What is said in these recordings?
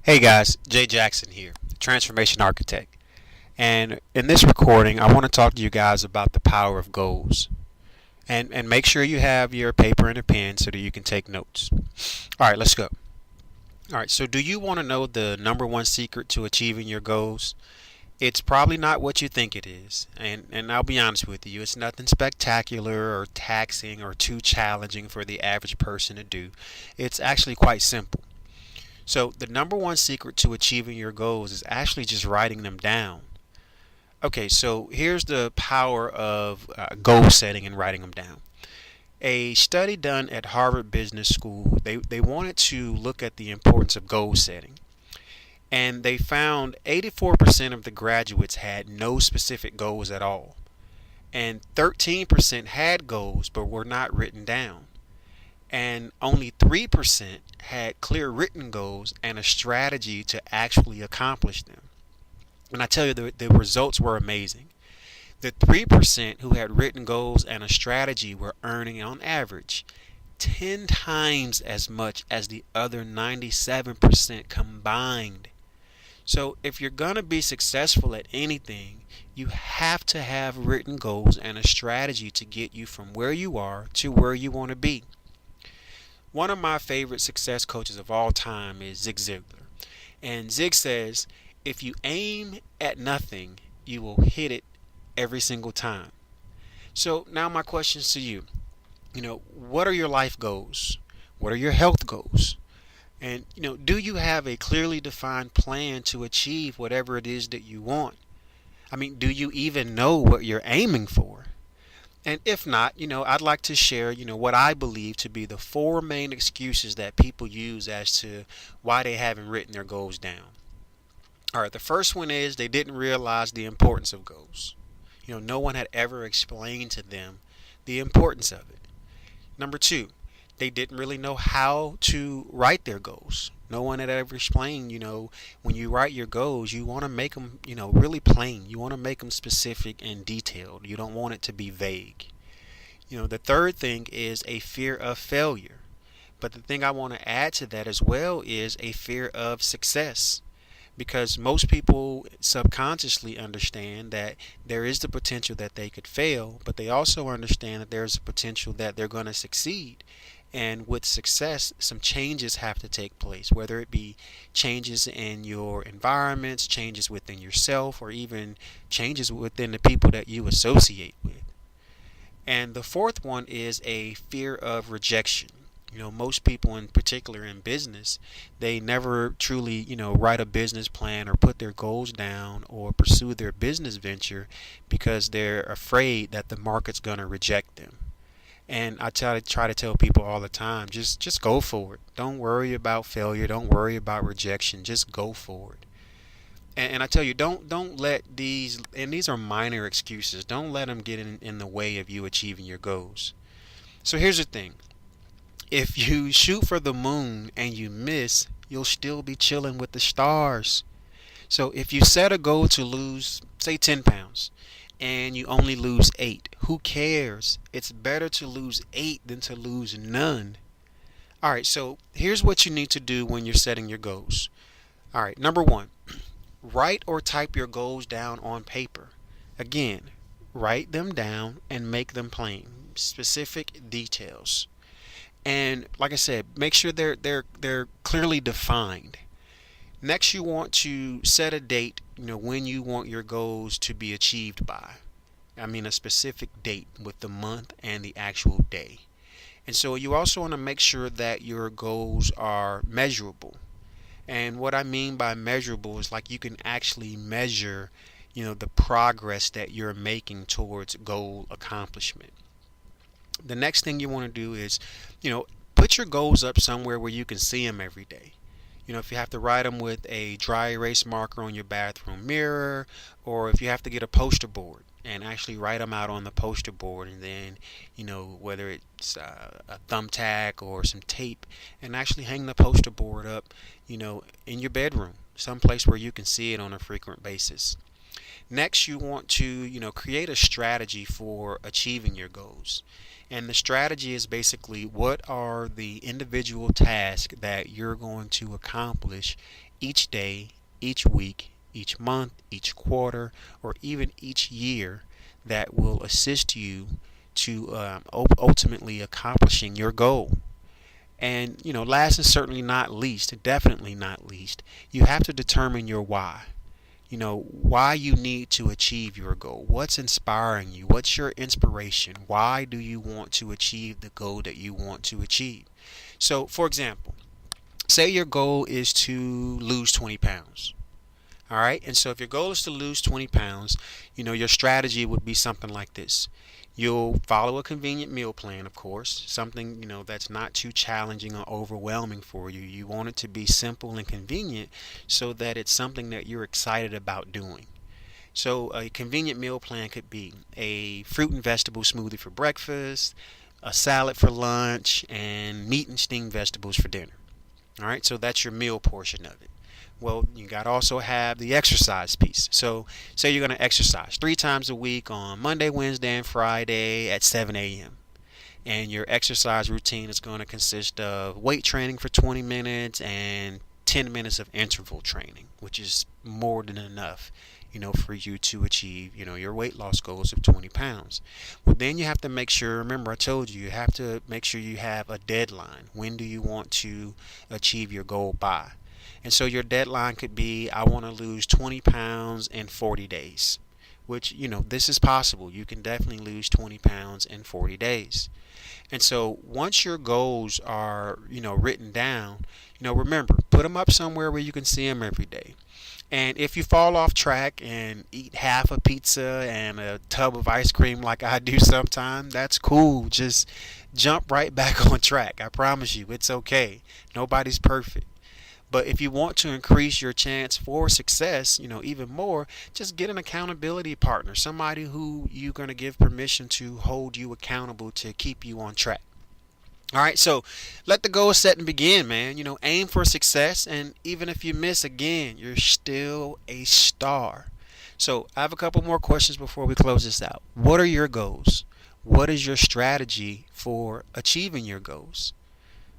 Hey guys, Jay Jackson here, Transformation Architect. And in this recording, I want to talk to you guys about the power of goals. And make sure you have your paper and a pen so that you can take notes. All right, let's go. All right, so do you want to know the number one secret to achieving your goals? It's probably not what you think it is. And I'll be honest with you, it's nothing spectacular or taxing or too challenging for the average person to do. It's actually quite simple. So, the number one secret to achieving your goals is actually just writing them down. Okay, so here's the power of goal setting and writing them down. A study done at Harvard Business School, they wanted to look at the importance of goal setting. And they found 84% of the graduates had no specific goals at all. And 13% had goals but were not written down. And only 3% had clear written goals and a strategy to actually accomplish them. And I tell you, the results were amazing. The 3% who had written goals and a strategy were earning, on average, 10 times as much as the other 97% combined. So, if you're going to be successful at anything, you have to have written goals and a strategy to get you from where you are to where you want to be. One of my favorite success coaches of all time is Zig Ziglar. And Zig says, if you aim at nothing, you will hit it every single time. So now my questions to you. What are your life goals? What are your health goals? And, do you have a clearly defined plan to achieve whatever it is that you want? I mean, do you even know what you're aiming for? And if not, I'd like to share, what I believe to be the four main excuses that people use as to why they haven't written their goals down. All right, the first one is they didn't realize the importance of goals. No one had ever explained to them the importance of it. Number two, they didn't really know how to write their goals. No one had ever explained, when you write your goals, you want to make them, really plain. You want to make them specific and detailed. You don't want it to be vague. The third thing is a fear of failure. But the thing I want to add to that as well is a fear of success. Because most people subconsciously understand that there is the potential that they could fail, but they also understand that there's a potential that they're going to succeed. And with success, some changes have to take place, whether it be changes in your environments, changes within yourself, or even changes within the people that you associate with. And the fourth one is a fear of rejection. Most people, in particular in business, they never truly, write a business plan or put their goals down or pursue their business venture because they're afraid that the market's going to reject them. And I try to tell people all the time, just go for it. Don't worry about failure. Don't worry about rejection. Just go for it. And I tell you, don't let these, and these are minor excuses. Don't let them get in the way of you achieving your goals. So here's the thing: if you shoot for the moon and you miss, you'll still be chilling with the stars. So if you set a goal to lose, say, 10 pounds, and you only lose 8, who cares? It's better to lose 8 than to lose none. All right, so here's what you need to do when you're setting your goals. All right, number one, write or type your goals down on paper. Again, write them down and make them plain, specific details. And like I said, make sure they're clearly defined. Next, you want to set a date, when you want your goals to be achieved by. I mean, a specific date with the month and the actual day. And so you also want to make sure that your goals are measurable. And what I mean by measurable is like you can actually measure, the progress that you're making towards goal accomplishment. The next thing you want to do is, put your goals up somewhere where you can see them every day. If you have to write them with a dry erase marker on your bathroom mirror, or if you have to get a poster board and actually write them out on the poster board, and then, whether it's a thumbtack or some tape, and actually hang the poster board up, in your bedroom, someplace where you can see it on a frequent basis. Next, you want to, create a strategy for achieving your goals. And the strategy is basically what are the individual tasks that you're going to accomplish each day, each week, each month, each quarter, or even each year that will assist you to ultimately accomplishing your goal. And, last and certainly not least, definitely not least, you have to determine your why. Why you need to achieve your goal. What's inspiring you? What's your inspiration? Why do you want to achieve the goal that you want to achieve? So, for example, say your goal is to lose 20 pounds. All right. And so if your goal is to lose 20 pounds, your strategy would be something like this. You'll follow a convenient meal plan, of course, something, that's not too challenging or overwhelming for you. You want it to be simple and convenient so that it's something that you're excited about doing. So a convenient meal plan could be a fruit and vegetable smoothie for breakfast, a salad for lunch, and meat and steamed vegetables for dinner. All right, so that's your meal portion of it. Well, you got to also have the exercise piece. So, say you're going to exercise 3 times a week on Monday, Wednesday, and Friday at 7 a.m. And your exercise routine is going to consist of weight training for 20 minutes and 10 minutes of interval training, which is more than enough, for you to achieve, your weight loss goals of 20 pounds. Well, then you have to make sure, remember I told you, you have to make sure you have a deadline. When do you want to achieve your goal by? And so your deadline could be, I want to lose 20 pounds in 40 days, which, this is possible. You can definitely lose 20 pounds in 40 days. And so once your goals are, written down, remember, put them up somewhere where you can see them every day. And if you fall off track and eat half a pizza and a tub of ice cream like I do sometimes, that's cool. Just jump right back on track. I promise you, it's okay. Nobody's perfect. But if you want to increase your chance for success, even more, just get an accountability partner, somebody who you're going to give permission to hold you accountable to keep you on track. All right, so let the goal set and begin, man. Aim for success, and even if you miss again, you're still a star. So I have a couple more questions before we close this out. What are your goals? What is your strategy for achieving your goals?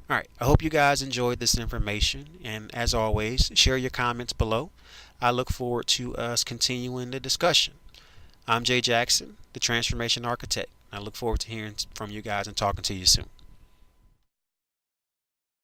All right, I hope you guys enjoyed this information, and as always, share your comments below. I look forward to us continuing the discussion. I'm Jay Jackson, the Transformation Architect. I look forward to hearing from you guys and talking to you soon.